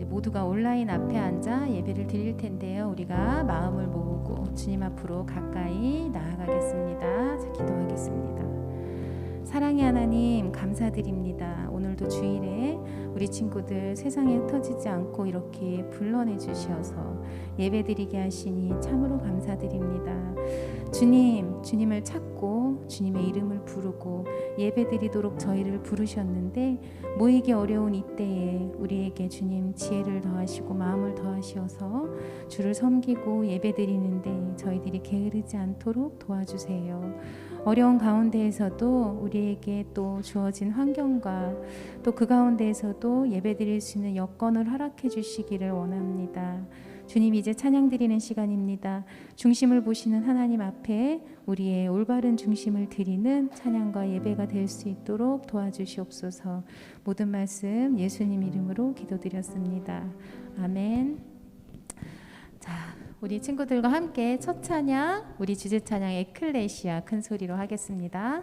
이제 모두가 온라인 앞에 앉아 예배를 드릴 텐데요. 우리가 마음을 모으고 주님 앞으로 가까이 나아가겠습니다. 자, 기도하겠습니다. 사랑의 하나님, 감사드립니다. 오늘도 주일에 우리 친구들 세상에 흩어지지 않고 이렇게 불러내 주셔서 예배드리게 하시니 참으로 감사드립니다. 주님, 주님을 찾고 주님의 이름을 부르고 예배드리도록 저희를 부르셨는데 모이기 어려운 이때에 우리에게 주님 지혜를 더하시고 마음을 더하시어서 주를 섬기고 예배드리는데 저희들이 게으르지 않도록 도와주세요. 어려운 가운데에서도 우리에게 또 주어진 환경과 또 그 가운데에서도 예배드릴 수 있는 여건을 허락해 주시기를 원합니다. 주님, 이제 찬양 드리는 시간입니다. 중심을 보시는 하나님 앞에 우리의 올바른 중심을 드리는 찬양과 예배가 될 수 있도록 도와주시옵소서. 모든 말씀 예수님 이름으로 기도드렸습니다. 아멘. 자, 우리 친구들과 함께 첫 찬양, 우리 주제 찬양 에클레시아 큰 소리로 하겠습니다.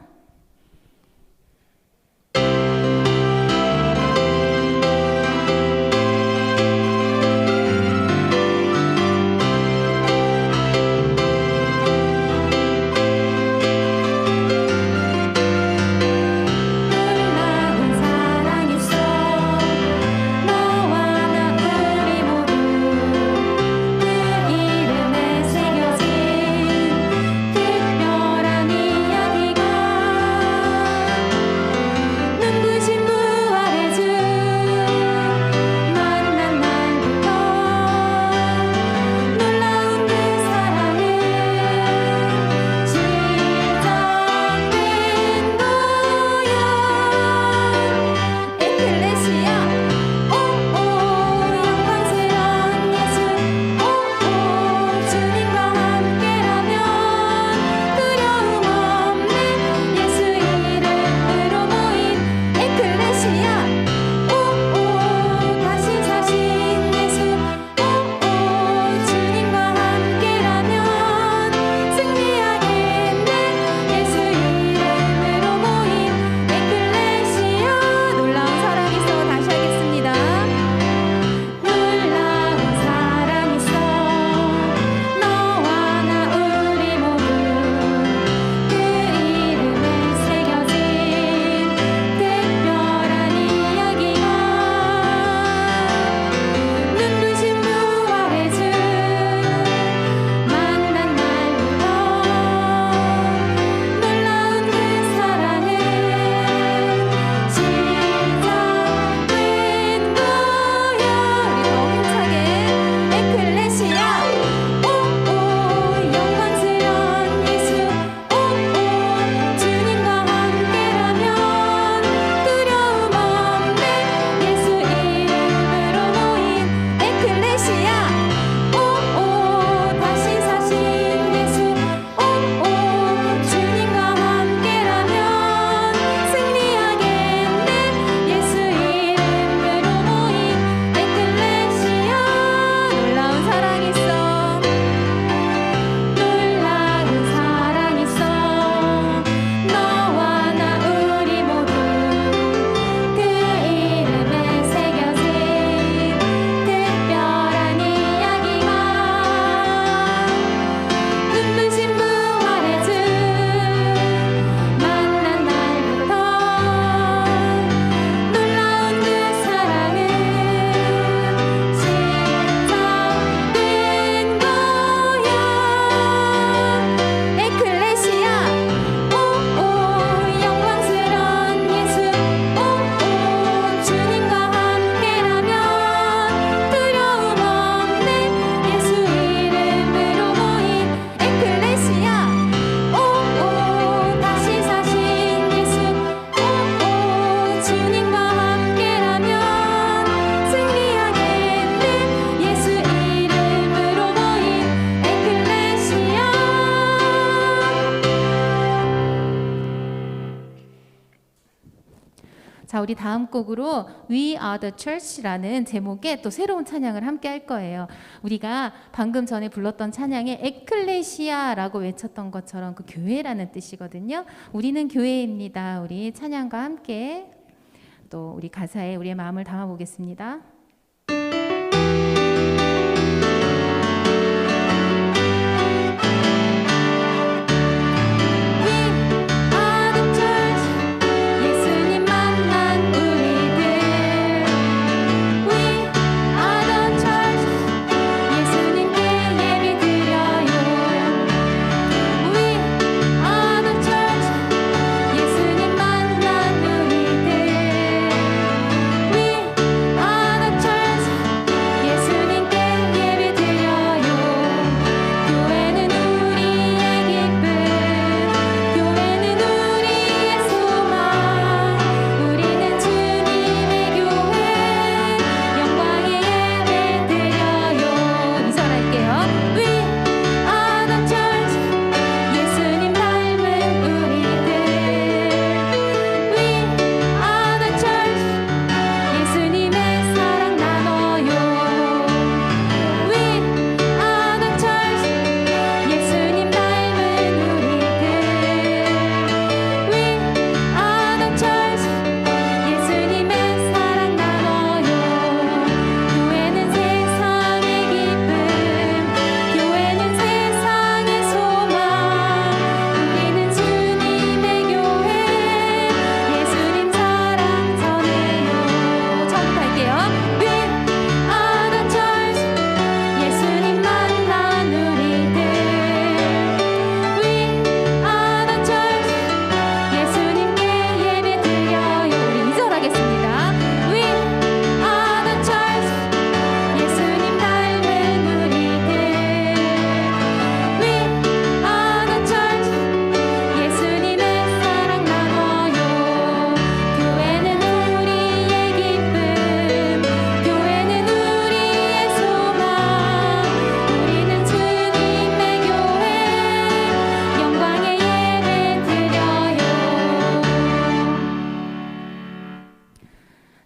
자, 우리 다음 곡으로 We Are The Church라는 제목의 또 새로운 찬양을 함께 할 거예요. 우리가 방금 전에 불렀던 찬양에 에클레시아라고 외쳤던 것처럼 그 교회라는 뜻이거든요. 우리는 교회입니다. 우리 찬양과 함께 또 우리 가사에 우리의 마음을 담아보겠습니다.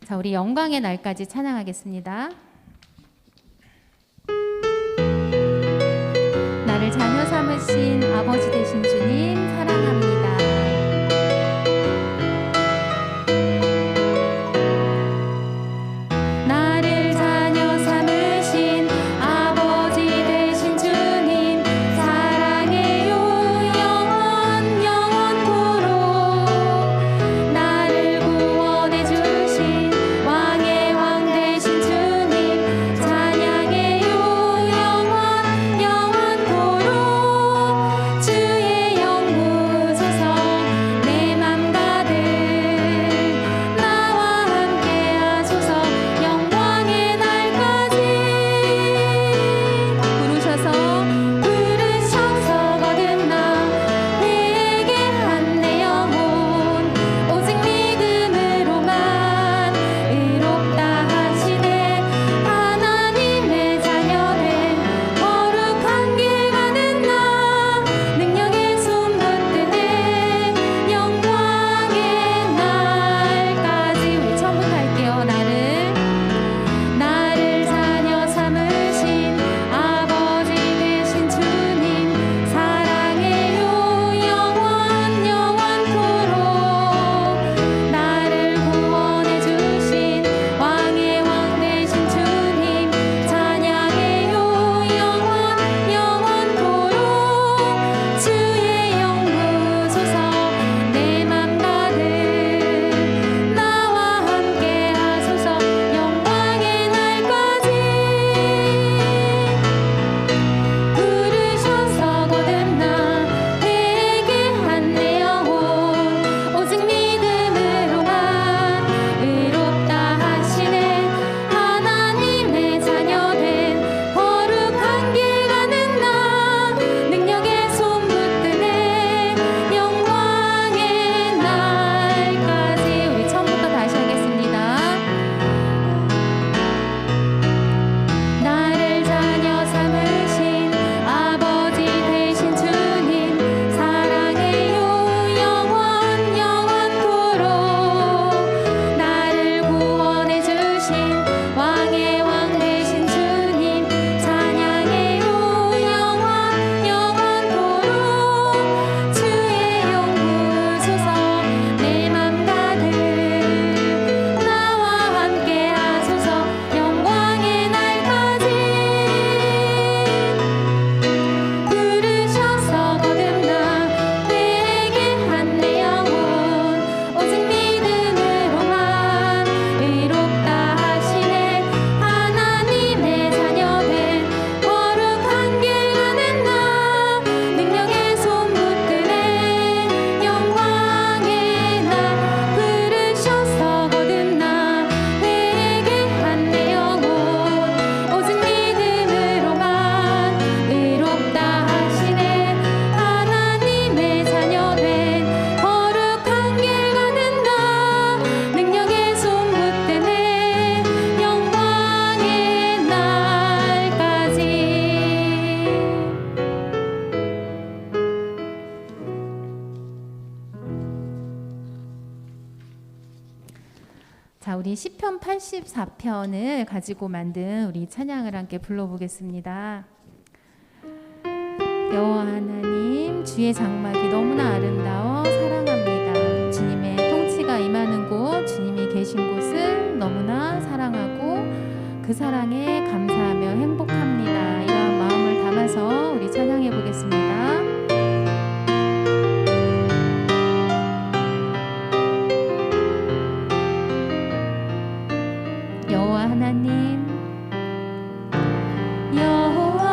자, 우리 영광의 날까지 찬양하겠습니다. 나를 자녀 삼으신 아버지 되신 주님 사랑합니다. 나를 자녀 삼으신 아버지 되신 주님 사랑해요 영원토록. 나를 구원해 주신 왕의 왕 되신 주님 찬양해요 영원토록. 주의 영 부으소서 내 맘 가득 나와 함께 하소서 영광의 날까지. 부르셔서 거듭나 회개한 내 영혼 오직 믿음으로만 의롭다 하시네. 하나님의 자녀된 거룩한 길 가는 나 능력의 손 붙드네 영광의 날까지. 우리 처음부터 할게요. 나를 자녀 삼으신 아버지 되신 주님 사랑해요 영원토록. 나를 구원해 주신 왕의 왕 되신 주님 찬양해요 영원토록. 주의 영 부으소서 내 맘 가득 나와 함께 하소서 영광의 날까지. 부르셔서 거듭나 회개한 내 영혼 오직 믿음으로만 의롭다 하시네. 하나님의 자녀된 거룩한 길 가는 나 능력의 손 붙드네 영광의 날까지. 우리 처음부터 다시 하겠습니다. 나를 자녀 삼으신 아버지 되신 주님 사랑해요 영원토록. 나를 구원해 주신 왕의 왕 되신 주님 찬양해요 영원토록. 주의 영 부으소서 내 맘 가득 나와 함께 하소서 영광의 날까지. 부르셔서 거듭나 회개한 내 영혼 오직 믿음으로만 의롭다 하시네. 하나님의 자녀된 거룩한 길 가는 나 능력의 손 붙드네 영광의 날. 부르셔서 거듭나 회개한 내 영혼 오직 믿음으로만 의롭다 하시네. 하나님의 자녀된 거룩한 길 가는 나 능력의 손 붙드네 영광의 날까지. 자, 우리 시편 84편을 가지고 만든 우리 찬양을 함께 불러보겠습니다. 여호와 하나님 주의 장막이 너무나 아름다워 사랑합니다. 주님의 통치가 임하는 곳 주님이 계신 곳을 너무나 사랑하고 그 사랑에 감사하며 행복합니다. 이러한 마음을 담아서 우리 찬양해 보겠습니다. 여호와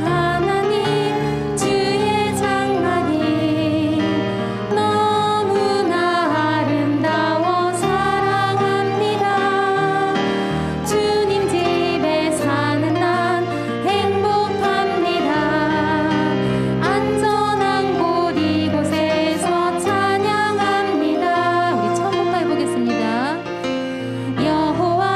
하나님 주의 장막이 너무나 아름다워 사랑합니다. 주님 집에 사는 난 행복합니다. 안전한 곳 이곳에서 찬양합니다. 우리 처음부터 해보겠습니다. 여호와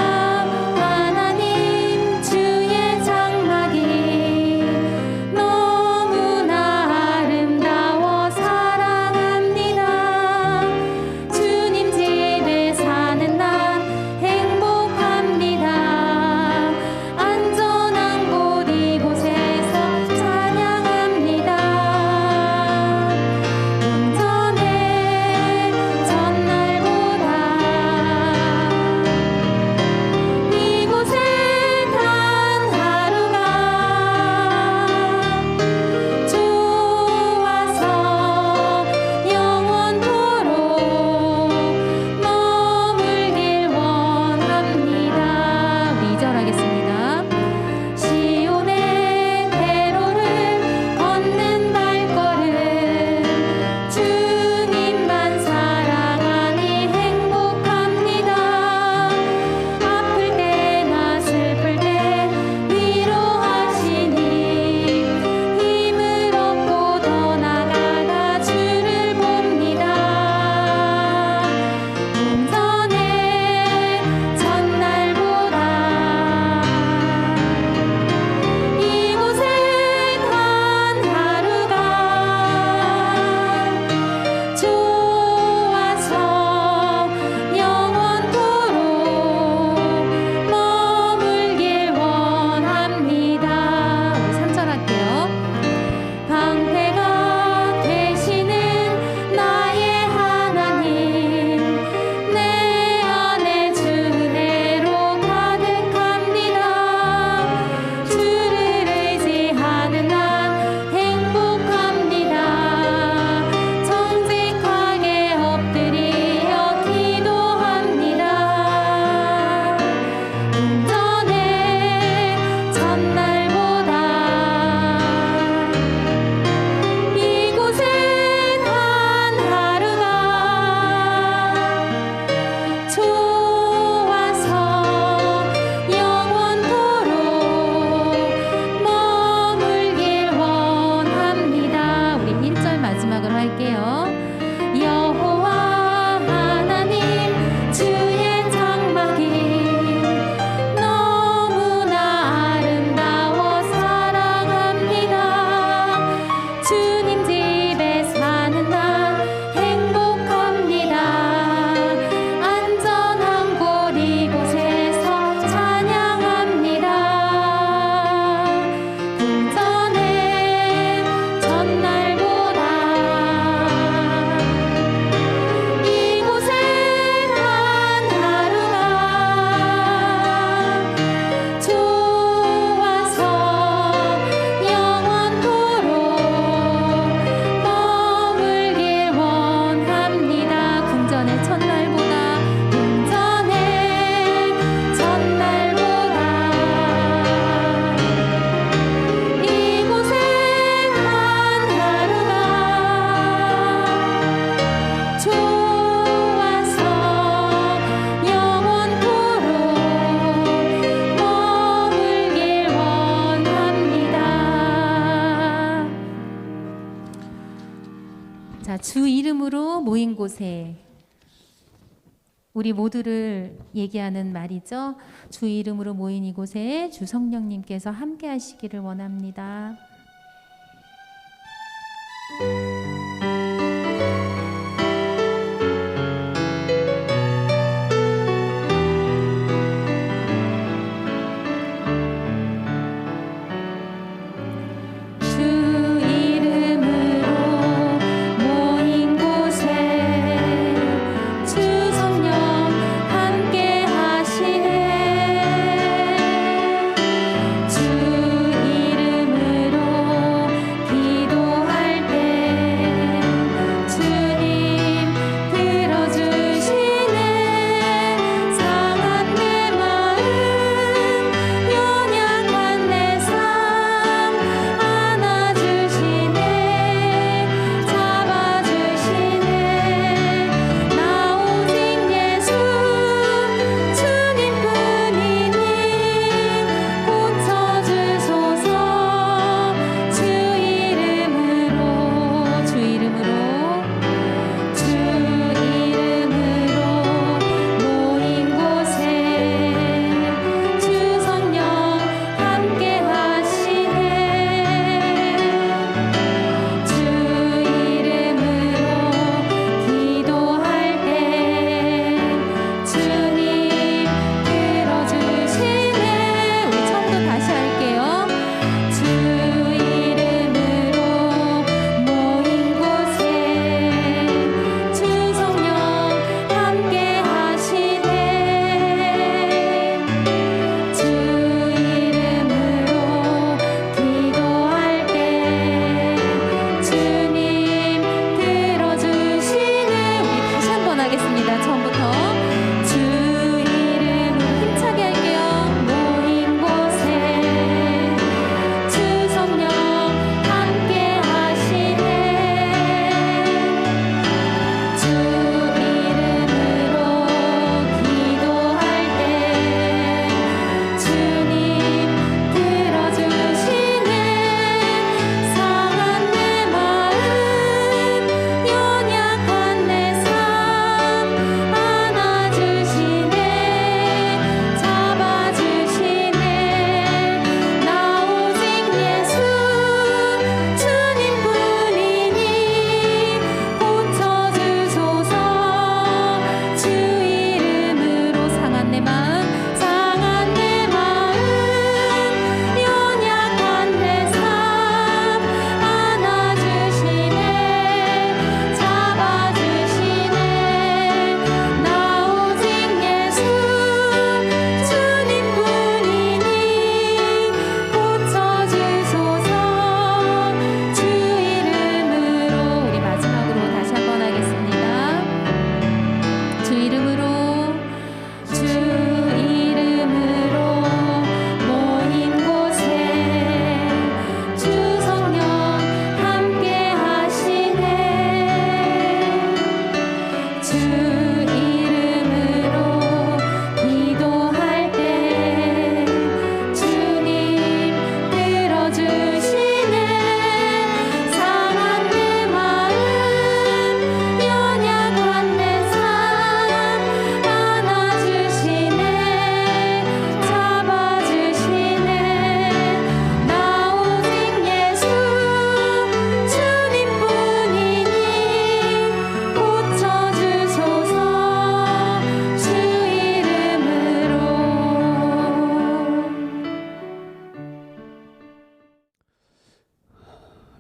곳에, 우리 모두를 얘기하는 말이죠. 주 이름으로 모인 이곳에 주 성령님께서 함께 하시기를 원합니다.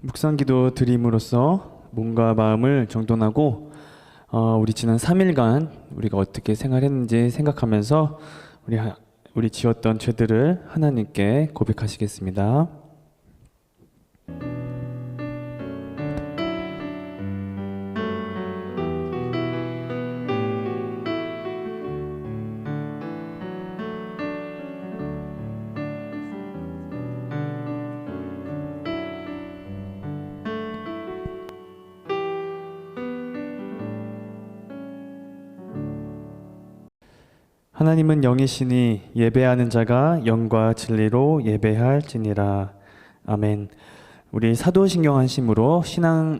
묵상기도 드림으로써 몸과 마음을 정돈하고 우리 지난 3일간 우리가 어떻게 생활했는지 생각하면서 우리 지었던 죄들을 하나님께 고백하시겠습니다. 하나님은 영이시니 예배하는 자가 영과 진리로 예배할지니라. 아멘. 우리 사도신경 한심으로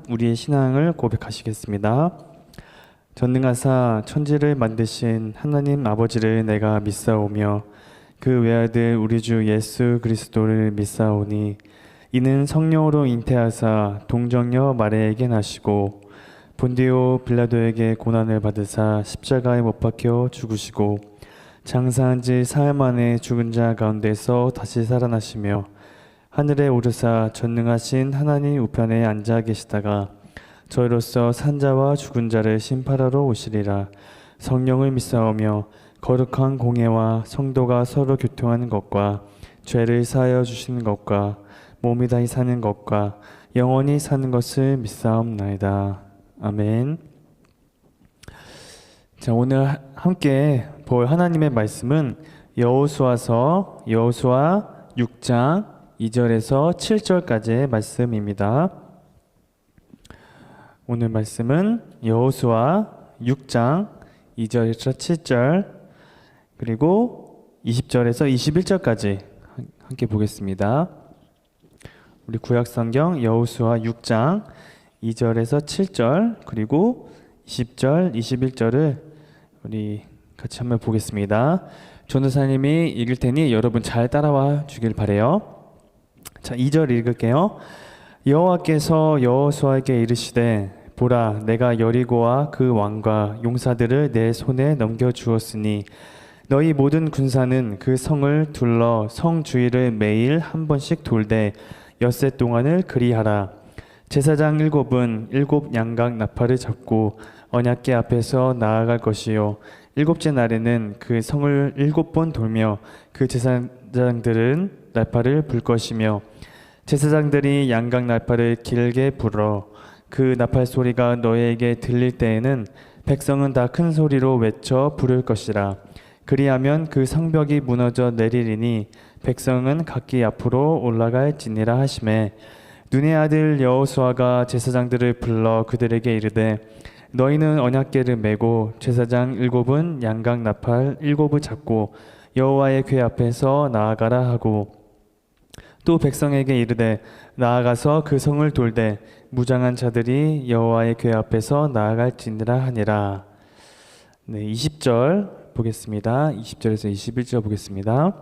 우리의 신앙을 고백하시겠습니다. 전능하사 천지를 만드신 하나님 아버지를 내가 믿사오며 그 외아들 우리 주 예수 그리스도를 믿사오니 이는 성령으로 잉태하사 동정녀 마리아에게 나시고 본디오 빌라도에게 고난을 받으사 십자가에 못 박혀 죽으시고 장사한 지 사흘 만에 죽은 자 가운데서 다시 살아나시며 하늘에 오르사 전능하신 하나님 우편에 앉아 계시다가 저희로서 산자와 죽은 자를 심판하러 오시리라. 성령을 믿사오며 거룩한 공예와 성도가 서로 교통하는 것과 죄를 사하여 주시는 것과 몸이 다시 사는 것과 영원히 사는 것을 믿사옵나이다. 아멘. 자, 오늘 함께 볼 하나님의 말씀은 여호수아서 여호수아 6장 2절에서 7절까지의 말씀입니다. 오늘 말씀은 여호수아 6장 2절에서 7절 그리고 20절에서 21절까지 함께 보겠습니다. 우리 구약성경 여호수아 6장 2절에서 7절 그리고 20절, 21절을 우리 같이 한번 보겠습니다. 전도사님이 읽을 테니 여러분 잘 따라와 주길 바래요. 자, 2절 읽을게요. 여호와께서 여호수아에게 이르시되 보라 내가 여리고와 그 왕과 용사들을 내 손에 넘겨 주었으니 너희 모든 군사는 그 성을 둘러 성 주위를 매일 한 번씩 돌되 엿새 동안을 그리하라. 제사장 7은 7 양각 나팔을 잡고 언약궤 앞에서 나아갈 것이요 7째 날에는 그 성을 7번 돌며 그 제사장들은 나팔을 불 것이며 제사장들이 양각 나팔을 길게 불어 그 나팔 소리가 너희에게 들릴 때에는 백성은 다 큰 소리로 외쳐 부를 것이라. 그리하면 그 성벽이 무너져 내리리니 백성은 각기 앞으로 올라갈지니라 하시매 눈의 아들 여호수아가 제사장들을 불러 그들에게 이르되 너희는 언약궤를 메고 제사장 7은 양각 나팔 7을 잡고 여호와의 궤 앞에서 나아가라 하고 또 백성에게 이르되 나아가서 그 성을 돌되 무장한 자들이 여호와의 궤 앞에서 나아갈지니라 하니라. 네, 20절 보겠습니다. 20절에서 21절 보겠습니다.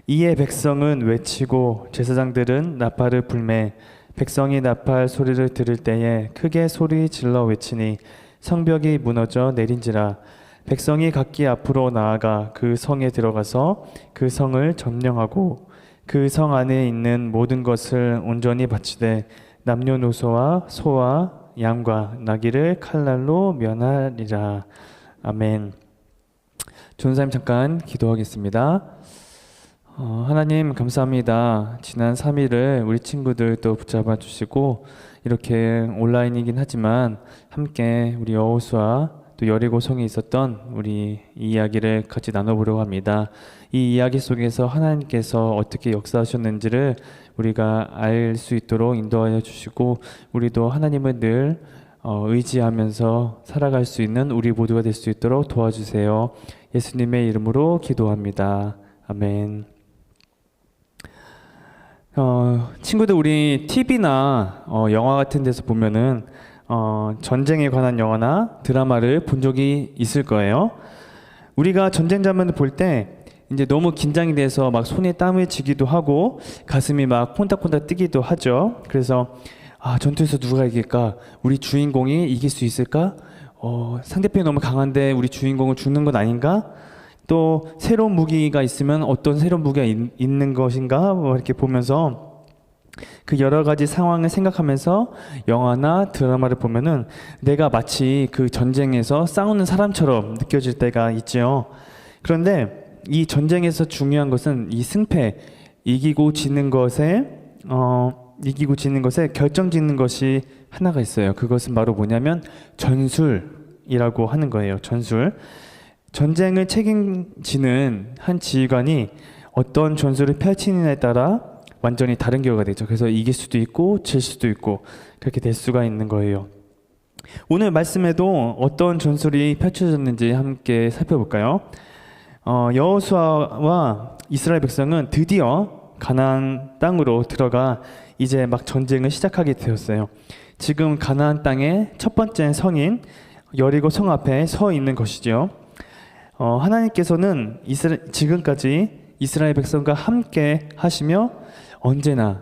이에 백성은 외치고 제사장들은 나팔을 불매 백성이 나팔 소리를 들을 때에 크게 소리 질러 외치니 성벽이 무너져 내린지라. 백성이 각기 앞으로 나아가 그 성에 들어가서 그 성을 점령하고 그 성 안에 있는 모든 것을 온전히 바치되 남녀노소와 소와 양과 나귀를 칼날로 면하리라. 아멘. 전사님 잠깐 기도하겠습니다. 하나님 감사합니다. 지난 3일을 우리 친구들 또 붙잡아 주시고 이렇게 온라인이긴 하지만 함께 우리 여호수아 또 여리고 성에 있었던 우리 이 이야기를 같이 나눠보려고 합니다. 이 이야기 속에서 하나님께서 어떻게 역사하셨는지를 우리가 알 수 있도록 인도하여 주시고 우리도 하나님을 늘 의지하면서 살아갈 수 있는 우리 모두가 될 수 있도록 도와주세요. 예수님의 이름으로 기도합니다. 아멘. 친구들 우리 TV나 영화 같은 데서 보면은 전쟁에 관한 영화나 드라마를 본 적이 있을 거예요. 우리가 전쟁 장면을 볼 때 이제 너무 긴장이 돼서 막 손에 땀을 쥐기도 하고 가슴이 막 콩닥콩닥 뛰기도 하죠. 그래서 전투에서 누가 이길까? 우리 주인공이 이길 수 있을까? 상대편이 너무 강한데 우리 주인공은 죽는 건 아닌가? 또 새로운 무기가 있으면 어떤 새로운 무기가 있는 것인가? 이렇게 보면서 그 여러 가지 상황을 생각하면서 영화나 드라마를 보면은 내가 마치 그 전쟁에서 싸우는 사람처럼 느껴질 때가 있죠. 그런데 이 전쟁에서 중요한 것은 이 승패, 이기고 지는 것에 결정짓는 것이 하나가 있어요. 그것은 바로 뭐냐면 전술이라고 하는 거예요. 전술. 전쟁을 책임지는 한 지휘관이 어떤 전술을 펼치느냐에 따라 완전히 다른 결과가 되죠. 그래서 이길 수도 있고 질 수도 있고 그렇게 될 수가 있는 거예요. 오늘 말씀에도 어떤 전술이 펼쳐졌는지 함께 살펴볼까요? 여호수아와 이스라엘 백성은 드디어 가나안 땅으로 들어가 이제 막 전쟁을 시작하게 되었어요. 지금 가나안 땅의 첫 번째 성인 여리고 성 앞에 서 있는 것이죠. 하나님께서는 지금까지 이스라엘 백성과 함께 하시며 언제나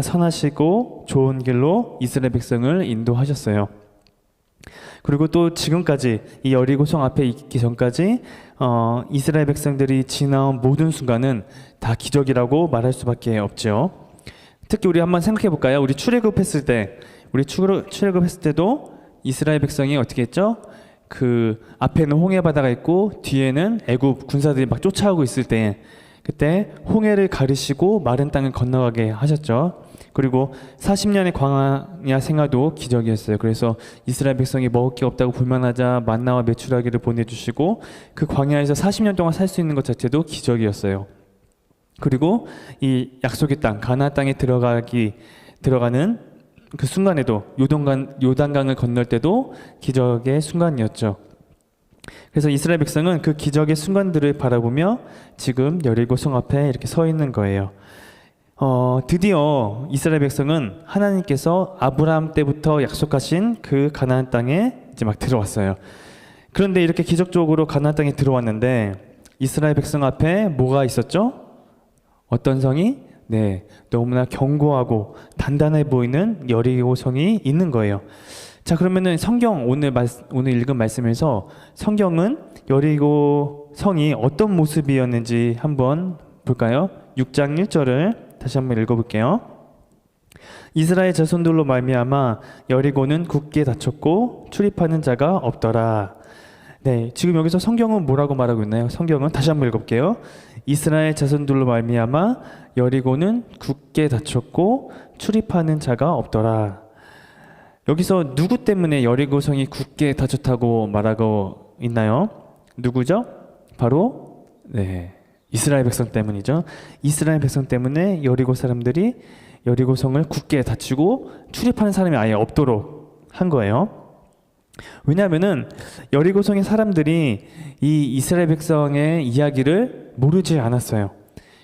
선하시고 좋은 길로 이스라엘 백성을 인도하셨어요. 그리고 또 지금까지 이 여리고 성 앞에 있기 전까지 이스라엘 백성들이 지나온 모든 순간은 다 기적이라고 말할 수밖에 없죠. 특히 우리 한번 생각해 볼까요? 우리 출애굽했을 때도 이스라엘 백성이 어떻게 했죠? 그 앞에는 홍해 바다가 있고 뒤에는 애굽 군사들이 막 쫓아오고 있을 때 그때 홍해를 가르시고 마른 땅을 건너가게 하셨죠. 그리고 40년의 광야 생활도 기적이었어요. 그래서 이스라엘 백성이 먹을 게 없다고 불만하자 만나와 메추라기를 보내주시고 그 광야에서 40년 동안 살 수 있는 것 자체도 기적이었어요. 그리고 이 약속의 땅 가나안 땅에 들어가는 그 순간에도 요단강을 건널 때도 기적의 순간이었죠. 그래서 이스라엘 백성은 그 기적의 순간들을 바라보며 지금 여리고 성 앞에 이렇게 서 있는 거예요. 드디어 이스라엘 백성은 하나님께서 아브라함 때부터 약속하신 그 가나안 땅에 이제 막 들어왔어요. 그런데 이렇게 기적적으로 가나안 땅에 들어왔는데 이스라엘 백성 앞에 뭐가 있었죠? 어떤 성이? 네, 너무나 견고하고 단단해 보이는 여리고 성이 있는 거예요. 자, 그러면은 성경 오늘 읽은 말씀에서 성경은 여리고 성이 어떤 모습이었는지 한번 볼까요? 6장 1절을 다시 한번 읽어볼게요. 이스라엘 자손들로 말미암아 여리고는 굳게 닫혔고 출입하는 자가 없더라. 네, 지금 여기서 성경은 뭐라고 말하고 있나요? 성경은 다시 한번 읽어볼게요. 이스라엘 자손들로 말미암아 여리고는 굳게 닫혔고 출입하는 자가 없더라. 여기서 누구 때문에 여리고 성이 굳게 닫혔다고 말하고 있나요? 누구죠? 바로 이스라엘 백성 때문이죠. 이스라엘 백성 때문에 여리고 사람들이 여리고 성을 굳게 닫히고 출입하는 사람이 아예 없도록 한 거예요. 왜냐하면은 여리고 성의 사람들이 이 이스라엘 백성의 이야기를 모르지 않았어요.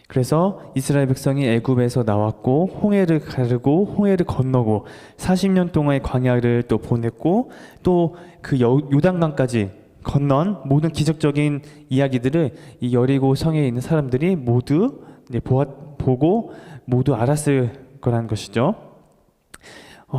그래서 이스라엘 백성이 애굽에서 나왔고 홍해를 가르고 홍해를 건너고 40년 동안의 광야를 또 보냈고 또 그 요단강까지 건넌 모든 기적적인 이야기들을 이 여리고 성에 있는 사람들이 모두 보고 모두 알았을 거라는 것이죠.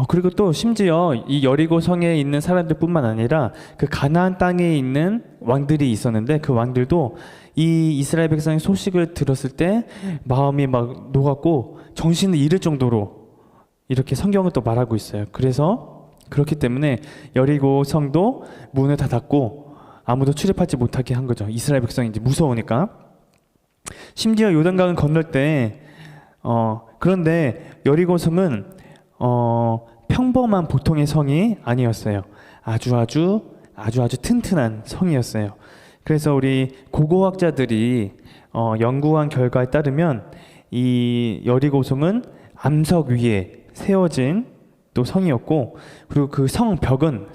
그리고 또 심지어 이 여리고 성에 있는 사람들뿐만 아니라 그 가나안 땅에 있는 왕들이 있었는데 그 왕들도 이 이스라엘 백성의 소식을 들었을 때 마음이 막 녹았고 정신을 잃을 정도로 이렇게 성경을 또 말하고 있어요. 그래서 그렇기 때문에 여리고 성도 문을 다 닫고 아무도 출입하지 못하게 한 거죠. 이스라엘 백성이 이제 무서우니까. 심지어 요단강을 건널 때 그런데 여리고 성은 평범한 보통의 성이 아니었어요. 아주 튼튼한 성이었어요. 그래서 우리 고고학자들이 연구한 결과에 따르면 이 여리고성은 암석 위에 세워진 또 성이었고 그리고 그 성벽은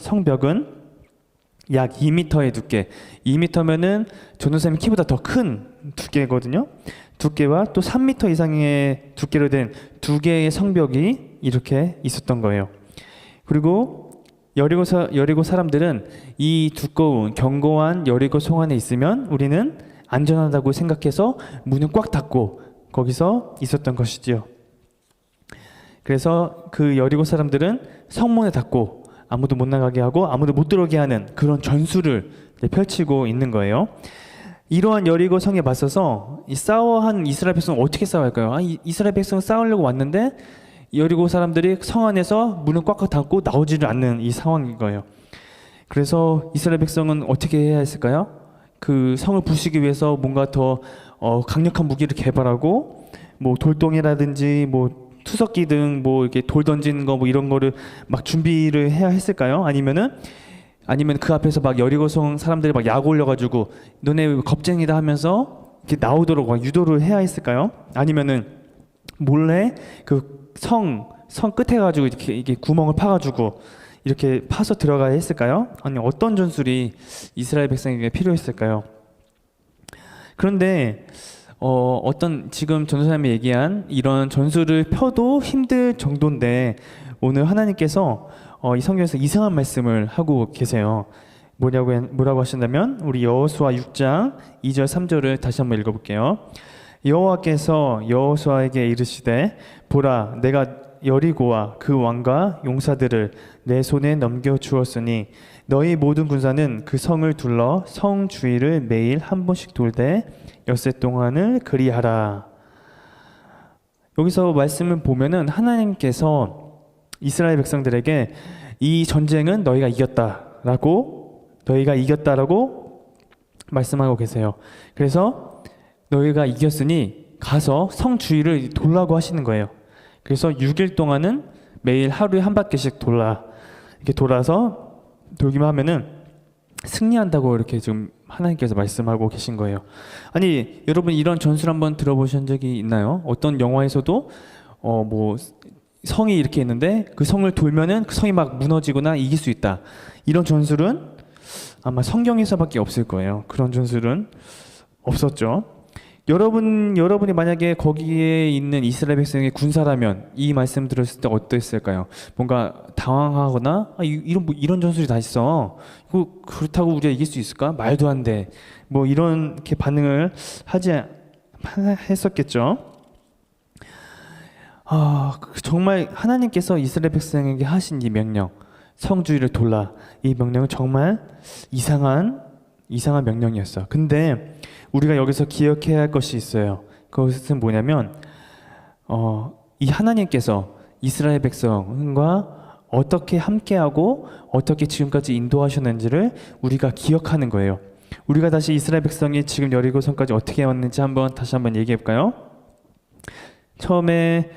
약 2m의 두께 2m면은 전도사님 키보다 더 큰 두께거든요. 두께와 또 3m 이상의 두께로 된 두 개의 성벽이 이렇게 있었던 거예요. 그리고 여리고 사람들은 이 두꺼운 견고한 여리고 성 안에 있으면 우리는 안전하다고 생각해서 문을 꽉 닫고 거기서 있었던 것이지요. 그래서 그 여리고 사람들은 성문을 닫고 아무도 못 나가게 하고 아무도 못 들어오게 하는 그런 전술을 펼치고 있는 거예요. 이러한 여리고 성에 맞서서 싸워한 이스라엘 백성은 어떻게 싸워할까요? 이스라엘 백성은 싸우려고 왔는데 여리고 사람들이 성 안에서 문을 꽉꽉 닫고 나오지를 않는 이 상황인 거예요. 그래서 이스라엘 백성은 어떻게 해야 했을까요? 그 성을 부수기 위해서 뭔가 더 강력한 무기를 개발하고 뭐 돌덩이라든지 뭐 투석기 등 뭐 이렇게 돌 던지는 거 뭐 이런 거를 막 준비를 해야 했을까요? 아니면 그 앞에서 막 여리고성 사람들이 막 약 올려가지고 너네 겁쟁이다 하면서 이렇게 나오도록 막 유도를 해야 했을까요? 아니면은 몰래 그 성 끝에 가지고 이게 구멍을 파가지고 이렇게 파서 들어가야 했을까요? 아니 어떤 전술이 이스라엘 백성에게 필요했을까요? 그런데 어떤 지금 전도사님이 얘기한 이런 전술을 펴도 힘들 정도인데 오늘 하나님께서 이 성경에서 이상한 말씀을 하고 계세요. 뭐라고 하신다면 우리 여호수아 6장 2절 3절을 다시 한번 읽어볼게요. 여호와께서 여호수아에게 이르시되 보라 내가 여리고와 그 왕과 용사들을 내 손에 넘겨 주었으니 너희 모든 군사는 그 성을 둘러 성 주위를 매일 한 번씩 돌되 엿새 동안을 그리하라. 여기서 말씀을 보면은 하나님께서 이스라엘 백성들에게 이 전쟁은 너희가 이겼다라고 말씀하고 계세요. 그래서 너희가 이겼으니 가서 성 주위를 돌라고 하시는 거예요. 그래서 6일 동안은 매일 하루에 한 바퀴씩 이렇게 돌아서 돌기만 하면은 승리한다고 이렇게 지금 하나님께서 말씀하고 계신 거예요. 아니 여러분 이런 전술 한번 들어보신 적이 있나요? 어떤 영화에서도 뭐 성이 이렇게 있는데 그 성을 돌면은 그 성이 막 무너지거나 이길 수 있다. 이런 전술은 아마 성경에서밖에 없을 거예요. 그런 전술은 없었죠. 여러분이 만약에 거기에 있는 이스라엘 백성의 군사라면 이 말씀 들었을 때 어땠을까요? 뭔가 당황하거나 이런 전술이 다 있어. 그렇다고 우리가 이길 수 있을까? 말도 안 돼. 뭐 이렇게 반응을 했었겠죠. 정말 하나님께서 이스라엘 백성에게 하신 이 명령, 성주의를 돌라. 이 명령은 정말 이상한 명령이었어요. 근데 우리가 여기서 기억해야 할 것이 있어요. 그것은 뭐냐면 이 하나님께서 이스라엘 백성과 어떻게 함께하고 어떻게 지금까지 인도하셨는지를 우리가 기억하는 거예요. 우리가 다시 이스라엘 백성이 지금 여리고성까지 어떻게 왔는지 다시 한번 얘기해 볼까요? 처음에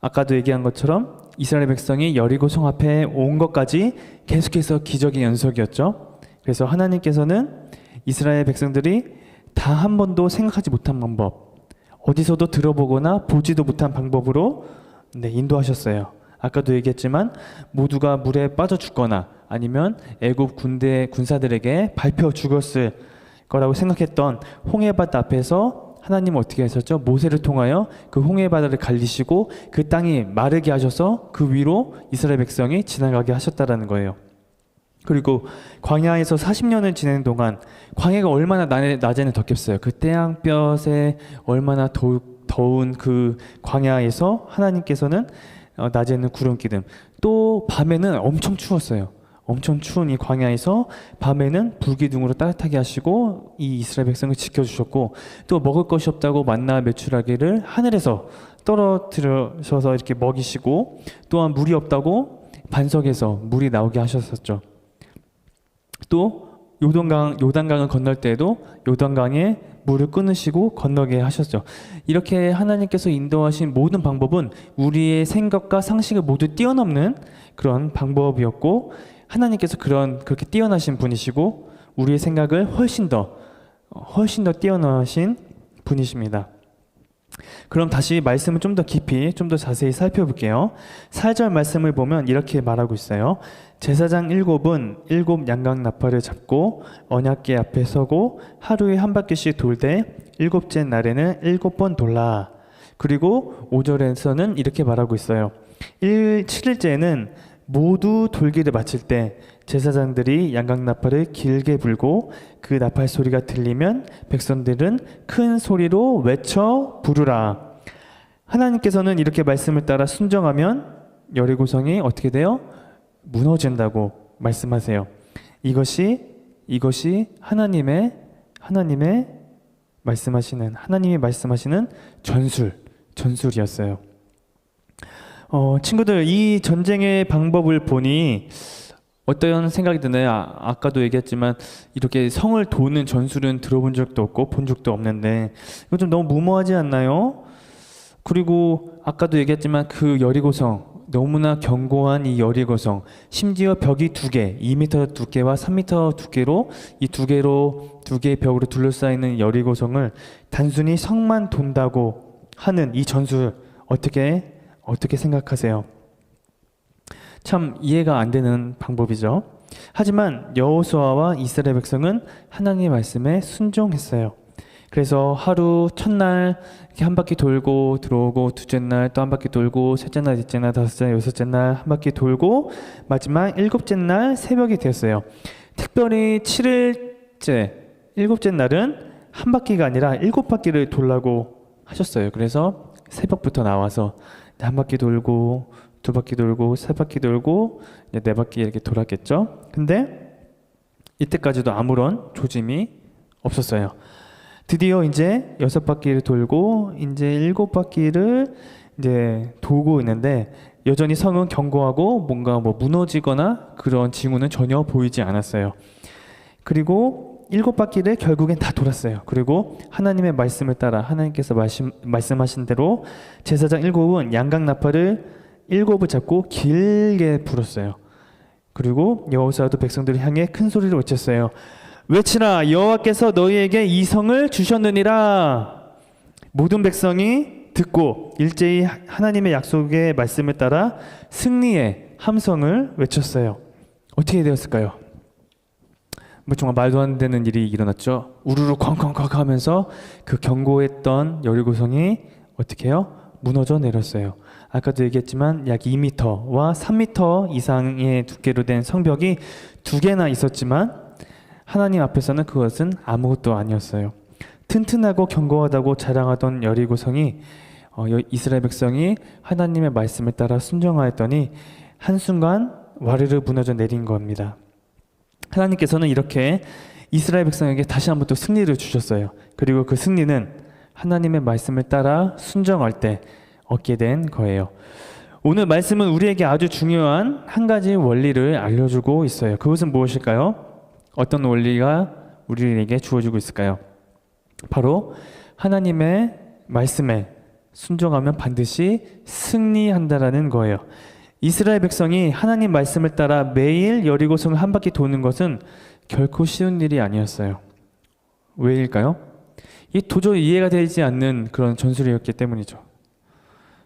아까도 얘기한 것처럼 이스라엘 백성이 여리고성 앞에 온 것까지 계속해서 기적의 연속이었죠. 그래서 하나님께서는 이스라엘 백성들이 다 한 번도 생각하지 못한 방법, 어디서도 들어보거나 보지도 못한 방법으로 인도하셨어요. 아까도 얘기했지만 모두가 물에 빠져 죽거나 아니면 애굽 군사들에게 밟혀 죽었을 거라고 생각했던 홍해바다 앞에서 하나님은 어떻게 하셨죠? 모세를 통하여 그 홍해바다를 갈리시고 그 땅이 마르게 하셔서 그 위로 이스라엘 백성이 지나가게 하셨다라는 거예요. 그리고 광야에서 40년을 지내는 동안 광야가 얼마나 낮에는 덥겠어요. 그 태양볕에 얼마나 더운 그 광야에서 하나님께서는 낮에는 구름 기름, 또 밤에는 엄청 추웠어요. 엄청 추운 이 광야에서 밤에는 불기둥으로 따뜻하게 하시고 이 이스라엘 백성을 지켜주셨고, 또 먹을 것이 없다고 만나 메추라기를 하늘에서 떨어뜨려서 이렇게 먹이시고, 또한 물이 없다고 반석에서 물이 나오게 하셨었죠. 또 요단강을 건널 때에도 요단강에 물을 끊으시고 건너게 하셨죠. 이렇게 하나님께서 인도하신 모든 방법은 우리의 생각과 상식을 모두 뛰어넘는 그런 방법이었고, 하나님께서 그렇게 뛰어나신 분이시고 우리의 생각을 훨씬 더 뛰어나신 분이십니다. 그럼 다시 말씀을 좀 더 깊이, 좀 더 자세히 살펴볼게요. 4절 말씀을 보면 이렇게 말하고 있어요. 제사장 7은 7 양각 나팔을 잡고 언약궤 앞에 서고 하루에 한 바퀴씩 돌되 7째 날에는 7번 돌라. 그리고 5절에서는 이렇게 말하고 있어요. 7일째는 모두 돌기를 마칠 때 제사장들이 양각 나팔을 길게 불고 그 나팔 소리가 들리면 백성들은 큰 소리로 외쳐 부르라. 하나님께서는 이렇게 말씀을 따라 순종하면 여리고성이 어떻게 돼요? 무너진다고 말씀하세요. 이것이 하나님이 말씀하시는 전술이었어요. 친구들, 이 전쟁의 방법을 보니 어떤 생각이 드나요? 아까도 얘기했지만 이렇게 성을 도는 전술은 들어본 적도 없고 본 적도 없는데 이거 좀 너무 무모하지 않나요? 그리고 아까도 얘기했지만 그 여리고성, 너무나 견고한 이 여리고성, 심지어 벽이 2개, 2m 두께와 3m 두께로 이 두 개의 벽으로 둘러싸이는 여리고성을 단순히 성만 돈다고 하는 이 전술, 어떻게 생각하세요? 참 이해가 안 되는 방법이죠. 하지만 여호수아와 이스라엘 백성은 하나님의 말씀에 순종했어요. 그래서 하루 첫날 이렇게 한 바퀴 돌고 들어오고, 둘째 날 또 한 바퀴 돌고, 셋째 날, 넷째 날, 다섯째 날, 여섯째 날 한 바퀴 돌고, 마지막 일곱째 날 새벽이 되었어요. 특별히 7일째, 일곱째 날은 한 바퀴가 아니라 7바퀴를 돌라고 하셨어요. 그래서 새벽부터 나와서 한 바퀴 돌고, 두 바퀴 돌고, 세 바퀴 돌고, 이제 네 바퀴 이렇게 돌았겠죠. 근데 이때까지도 아무런 조짐이 없었어요. 드디어 이제 6바퀴를 돌고 이제 7바퀴를 이제 돌고 있는데 여전히 성은 견고하고 뭔가 뭐 무너지거나 그런 징후는 전혀 보이지 않았어요. 그리고 7바퀴를 결국엔 다 돌았어요. 그리고 하나님의 말씀을 따라 하나님께서 말씀하신 대로 제사장 7은 양각 나팔을 7을 잡고 길게 불었어요. 그리고 여호수아도 백성들을 향해 큰 소리로 외쳤어요. 외치라, 여호와께서 너희에게 이 성을 주셨느니라. 모든 백성이 듣고 일제히 하나님의 약속의 말씀을 따라 승리의 함성을 외쳤어요. 어떻게 되었을까요? 뭐 정말 말도 안 되는 일이 일어났죠. 우르르 쾅쾅쾅 하면서 그 견고했던 여리고성이 어떻게 해요? 무너져 내렸어요. 아까도 얘기했지만 약 2m와 3m 이상의 두께로 된 성벽이 2개나 있었지만 하나님 앞에서는 그것은 아무것도 아니었어요. 튼튼하고 견고하다고 자랑하던 여리고성이 이스라엘 백성이 하나님의 말씀을 따라 순종하였더니 한순간 와르르 무너져 내린 겁니다. 하나님께서는 이렇게 이스라엘 백성에게 다시 한번 또 승리를 주셨어요. 그리고 그 승리는 하나님의 말씀을 따라 순종할 때 얻게 된 거예요. 오늘 말씀은 우리에게 아주 중요한 한 가지 원리를 알려주고 있어요. 그것은 무엇일까요? 어떤 원리가 우리에게 주어지고 있을까요? 바로 하나님의 말씀에 순종하면 반드시 승리한다라는 거예요. 이스라엘 백성이 하나님 말씀을 따라 매일 여리고성을 한 바퀴 도는 것은 결코 쉬운 일이 아니었어요. 왜일까요? 이 도저히 이해가 되지 않는 그런 전술이었기 때문이죠.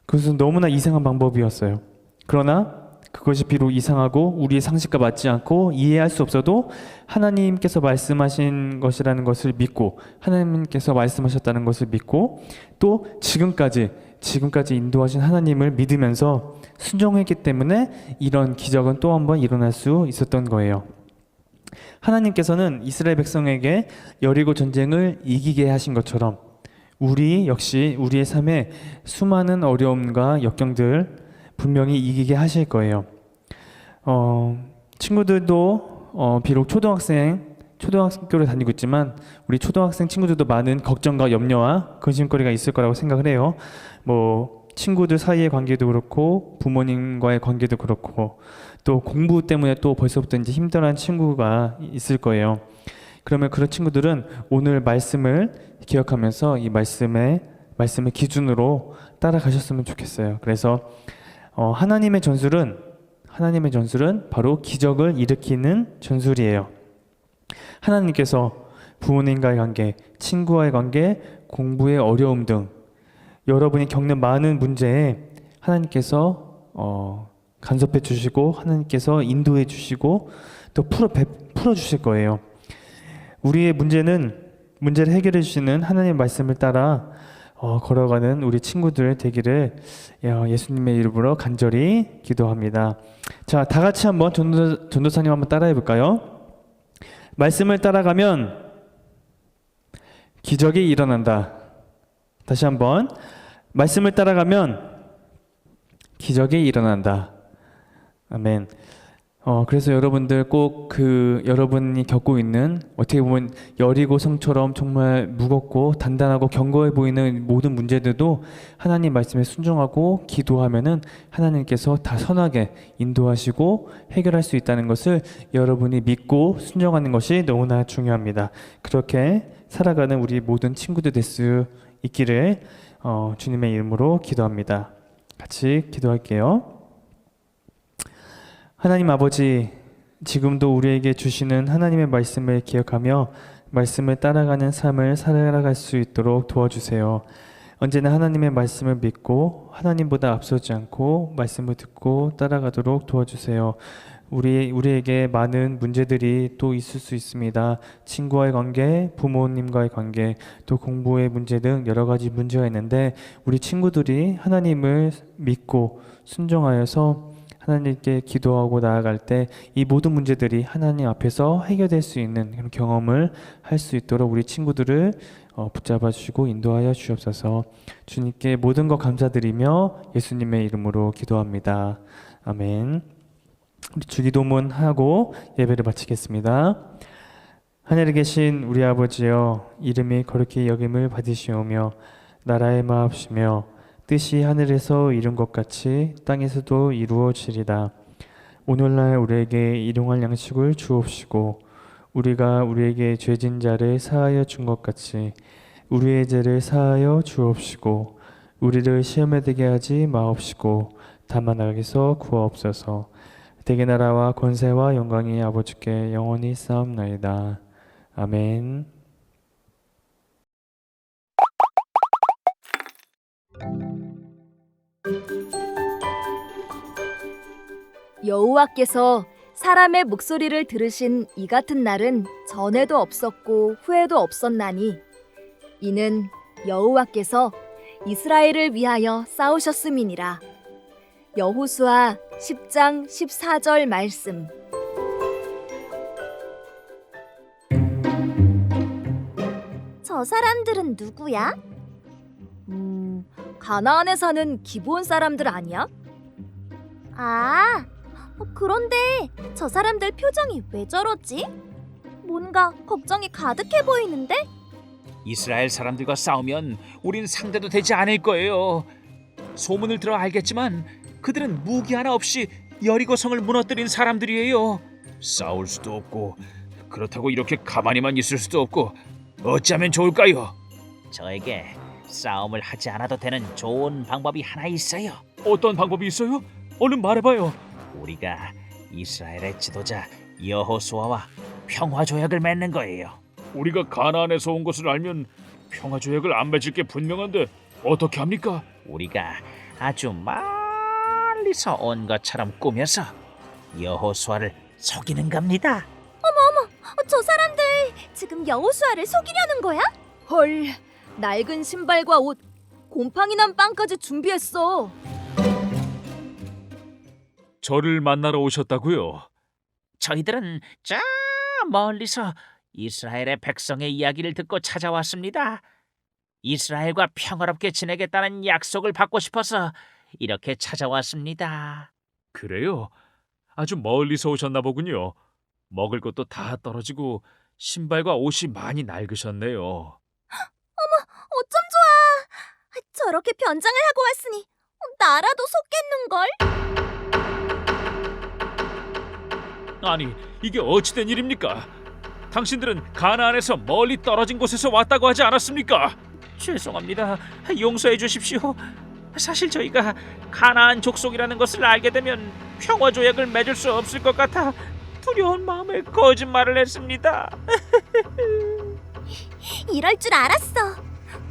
그것은 너무나 이상한 방법이었어요. 그러나 그것이 비록 이상하고 우리의 상식과 맞지 않고 이해할 수 없어도 하나님께서 말씀하신 것이라는 것을 믿고 하나님께서 말씀하셨다는 것을 믿고 또 지금까지 인도하신 하나님을 믿으면서 순종했기 때문에 이런 기적은 또 한 번 일어날 수 있었던 거예요. 하나님께서는 이스라엘 백성에게 여리고 전쟁을 이기게 하신 것처럼 우리 역시 우리의 삶에 수많은 어려움과 역경들 분명히 이기게 하실 거예요. 친구들도 비록 초등학교를 다니고 있지만 우리 초등학생 친구들도 많은 걱정과 염려와 근심거리가 있을 거라고 생각을 해요. 뭐 친구들 사이의 관계도 그렇고 부모님과의 관계도 그렇고 또 공부 때문에 또 벌써부터 이제 힘들어하는 친구가 있을 거예요. 그러면 그런 친구들은 오늘 말씀을 기억하면서 이 말씀의 기준으로 따라가셨으면 좋겠어요. 그래서 하나님의 전술은 바로 기적을 일으키는 전술이에요. 하나님께서 부모님과의 관계, 친구와의 관계, 공부의 어려움 등 여러분이 겪는 많은 문제에 하나님께서 간섭해 주시고 하나님께서 인도해 주시고 또 풀어 주실 거예요. 우리의 문제를 해결해 주시는 하나님의 말씀을 따라 걸어가는 우리 친구들 되기를 예수님의 이름으로 간절히 기도합니다. 자, 다 같이 한번 전도사님 한번 따라해 볼까요? 말씀을 따라가면 기적이 일어난다. 다시 한번 말씀을 따라가면 기적이 일어난다. 아멘. 그래서 여러분들 꼭 여러분이 겪고 있는 어떻게 보면 여리고성처럼 정말 무겁고 단단하고 견고해 보이는 모든 문제들도 하나님 말씀에 순종하고 기도하면은 하나님께서 다 선하게 인도하시고 해결할 수 있다는 것을 여러분이 믿고 순종하는 것이 너무나 중요합니다. 그렇게 살아가는 우리 모든 친구들 될 수 있기를 주님의 이름으로 기도합니다. 같이 기도할게요. 하나님 아버지, 지금도 우리에게 주시는 하나님의 말씀을 기억하며 말씀을 따라가는 삶을 살아갈 수 있도록 도와주세요. 언제나 하나님의 말씀을 믿고 하나님보다 앞서지 않고 말씀을 듣고 따라가도록 도와주세요. 우리에게 많은 문제들이 또 있을 수 있습니다. 친구와의 관계, 부모님과의 관계, 또 공부의 문제 등 여러 가지 문제가 있는데 우리 친구들이 하나님을 믿고 순종하여서 하나님께 기도하고 나아갈 때 이 모든 문제들이 하나님 앞에서 해결될 수 있는 그런 경험을 할 수 있도록 우리 친구들을 붙잡아 주시고 인도하여 주옵소서. 주님께 모든 것 감사드리며 예수님의 이름으로 기도합니다. 아멘. 우리 주기도문 하고 예배를 마치겠습니다. 하늘에 계신 우리 아버지여, 이름이 거룩히 여김을 받으시오며 나라의 마옵시며 뜻이 하늘에서 이룬 것 같이 땅에서도 이루어지리다. 오늘날 우리에게 일용할 양식을 주옵시고 우리가 우리에게 죄진 자를 사하여 준 것 같이 우리의 죄를 사하여 주옵시고 우리를 시험에 들게 하지 마옵시고 다만 악에서 구하옵소서. 대개 나라와 권세와 영광이 아버지께 영원히 싸움나이다. 아멘. 여호와께서 사람의 목소리를 들으신 이 같은 날은 전에도 없었고 후에도 없었나니 이는 여호와께서 이스라엘을 위하여 싸우셨음이니라. 여호수아 10장 14절 말씀. 저 사람들은 누구야? 가나안에 사는 기브온 사람들 아니야? 아, 그런데 저 사람들 표정이 왜 저러지? 뭔가 걱정이 가득해 보이는데? 이스라엘 사람들과 싸우면 우린 상대도 되지 않을 거예요. 소문을 들어 알겠지만 그들은 무기 하나 없이 여리고성을 무너뜨린 사람들이에요. 싸울 수도 없고 그렇다고 이렇게 가만히만 있을 수도 없고 어찌하면 좋을까요? 저에게 싸움을 하지 않아도 되는 좋은 방법이 하나 있어요. 어떤 방법이 있어요? 얼른 말해봐요. 우리가 이스라엘의 지도자 여호수아와 평화 조약을 맺는 거예요. 우리가 가나안에서 온 것을 알면 평화 조약을 안 맺을 게 분명한데 어떻게 합니까? 우리가 아주 멀리서 온 것처럼 꾸며서 여호수아를 속이는 겁니다. 저 사람들 지금 여호수아를 속이려는 거야? 헐, 낡은 신발과 옷, 곰팡이 난 빵까지 준비했어. 저를 만나러 오셨다고요? 저희들은 저 멀리서 이스라엘의 백성의 이야기를 듣고 찾아왔습니다. 이스라엘과 평화롭게 지내겠다는 약속을 받고 싶어서 이렇게 찾아왔습니다. 그래요? 아주 멀리서 오셨나 보군요. 먹을 것도 다 떨어지고 신발과 옷이 많이 낡으셨네요. 어쩜 좋아. 저렇게 변장을 하고 왔으니 나라도 속겠는걸? 아니, 이게 어찌된 일입니까? 당신들은 가나안에서 멀리 떨어진 곳에서 왔다고 하지 않았습니까? 죄송합니다. 용서해 주십시오. 사실 저희가 가나안 족속이라는 것을 알게 되면 평화 조약을 맺을 수 없을 것 같아 두려운 마음에 거짓말을 했습니다. 이럴 줄 알았어.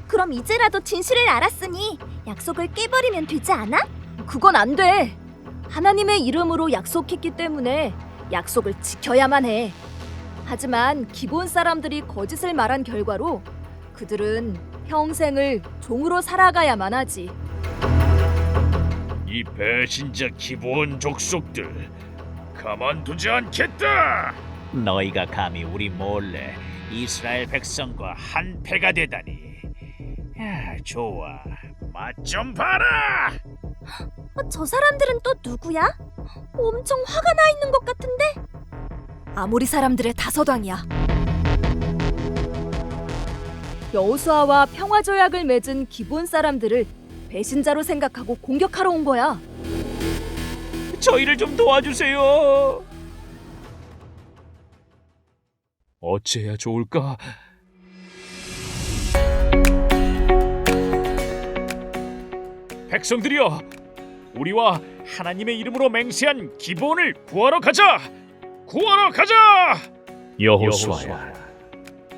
그럼 이제라도 진실을 알았으니 약속을 깨버리면 되지 않아? 그건 안 돼. 하나님의 이름으로 약속했기 때문에 약속을 지켜야만 해. 하지만 기본 사람들이 거짓을 말한 결과로 그들은 평생을 종으로 살아가야만 하지. 이 배신자 기브온 족속들 가만두지 않겠다. 너희가 감히 우리 몰래 이스라엘 백성과 한패가 되다니. 좋아, 맛 좀 봐라. 저 사람들은 또 누구야? 엄청 화가 나 있는 것 같은데? 아모리 사람들의 다서당이야. 여호수아와 평화 조약을 맺은 기본 사람들을 배신자로 생각하고 공격하러 온 거야. 저희를 좀 도와주세요. 어찌해야 좋을까? 백성들이여, 우리와 하나님의 이름으로 맹세한 기브온을 구하러 가자. 구하러 가자. 여호수아야,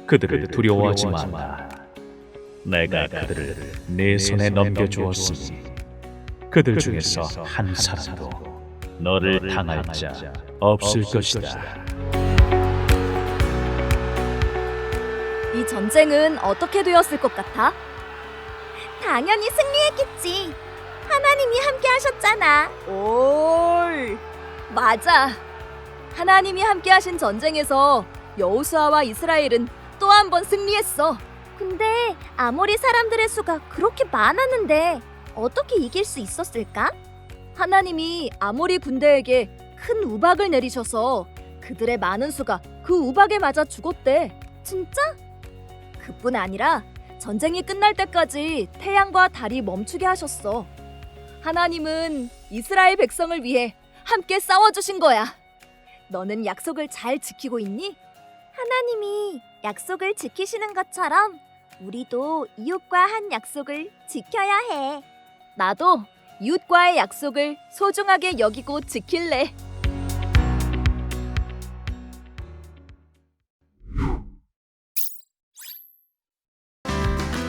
그들을 두려워하지 마라. 내가 그들을 내 손에 넘겨주었으니 그들 중에서 한 사람도 너를 당할 자 없을 것이다. 이 전쟁은 어떻게 되었을 것 같아? 당연히 승리했겠지. 하나님이 함께 하셨잖아. 올. 맞아. 하나님이 함께 하신 전쟁에서 여호수아와 이스라엘은 또 한 번 승리했어. 근데 아모리 사람들의 수가 그렇게 많았는데 어떻게 이길 수 있었을까? 하나님이 아모리 군대에게 큰 우박을 내리셔서 그들의 많은 수가 그 우박에 맞아 죽었대. 진짜? 그뿐 아니라 전쟁이 끝날 때까지 태양과 달이 멈추게 하셨어. 하나님은 이스라엘 백성을 위해 함께 싸워주신 거야. 너는 약속을 잘 지키고 있니? 하나님이 약속을 지키시는 것처럼 우리도 이웃과 한 약속을 지켜야 해. 나도 이웃과의 약속을 소중하게 여기고 지킬래.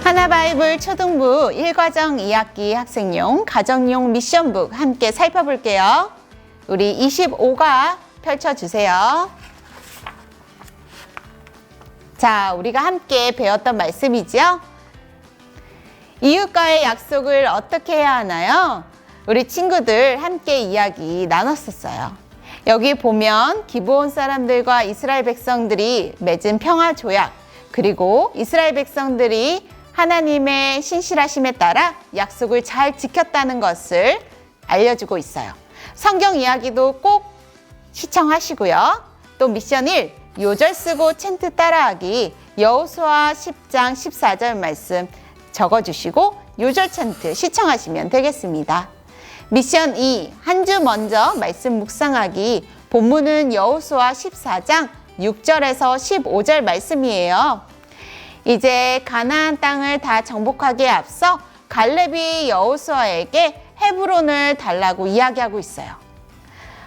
하나바이블 초등부 1과정 2학기 학생용 가정용 미션북 함께 살펴볼게요. 우리 25가 펼쳐주세요. 자, 우리가 함께 배웠던 말씀이죠? 이웃과의 약속을 어떻게 해야 하나요? 우리 친구들 함께 이야기 나눴었어요. 여기 보면 기브온 사람들과 이스라엘 백성들이 맺은 평화 조약, 그리고 이스라엘 백성들이 하나님의 신실하심에 따라 약속을 잘 지켰다는 것을 알려주고 있어요. 성경 이야기도 꼭 시청하시고요. 또 미션 1, 요절 쓰고 챈트 따라하기, 여호수아 10장 14절 말씀 적어주시고 요절 챈트 시청하시면 되겠습니다. 미션 2, 한 주 먼저 말씀 묵상하기, 본문은 여호수아 14장 6절에서 15절 말씀이에요. 이제 가나안 땅을 다 정복하기에 앞서 갈렙이 여호수아에게 헤브론을 달라고 이야기하고 있어요.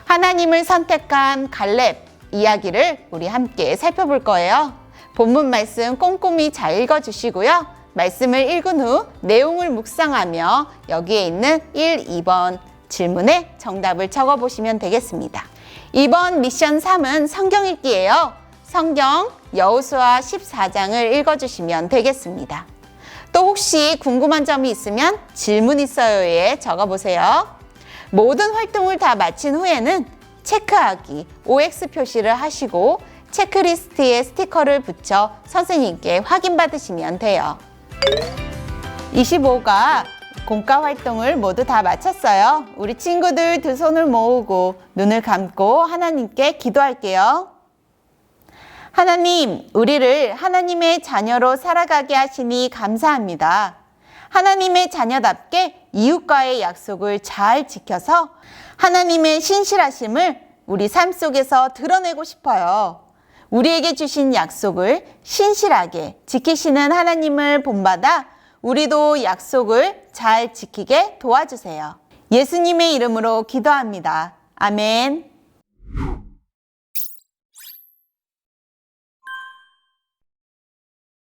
하나님을 선택한 갈렙 이야기를 우리 함께 살펴볼 거예요. 본문 말씀 꼼꼼히 잘 읽어주시고요. 말씀을 읽은 후 내용을 묵상하며 여기에 있는 1, 2번 질문에 정답을 적어보시면 되겠습니다. 이번 미션 3은 성경 읽기예요. 성경 여호수아 14장을 읽어주시면 되겠습니다. 또 혹시 궁금한 점이 있으면 질문 있어요에 적어보세요. 모든 활동을 다 마친 후에는 체크하기, OX 표시를 하시고 체크리스트에 스티커를 붙여 선생님께 확인받으시면 돼요. 25가 공과 활동을 모두 다 마쳤어요. 우리 친구들 두 손을 모으고 눈을 감고 하나님께 기도할게요. 하나님, 우리를 하나님의 자녀로 살아가게 하시니 감사합니다. 하나님의 자녀답게 이웃과의 약속을 잘 지켜서 하나님의 신실하심을 우리 삶 속에서 드러내고 싶어요. 우리에게 주신 약속을 신실하게 지키시는 하나님을 본받아 우리도 약속을 잘 지키게 도와주세요. 예수님의 이름으로 기도합니다. 아멘.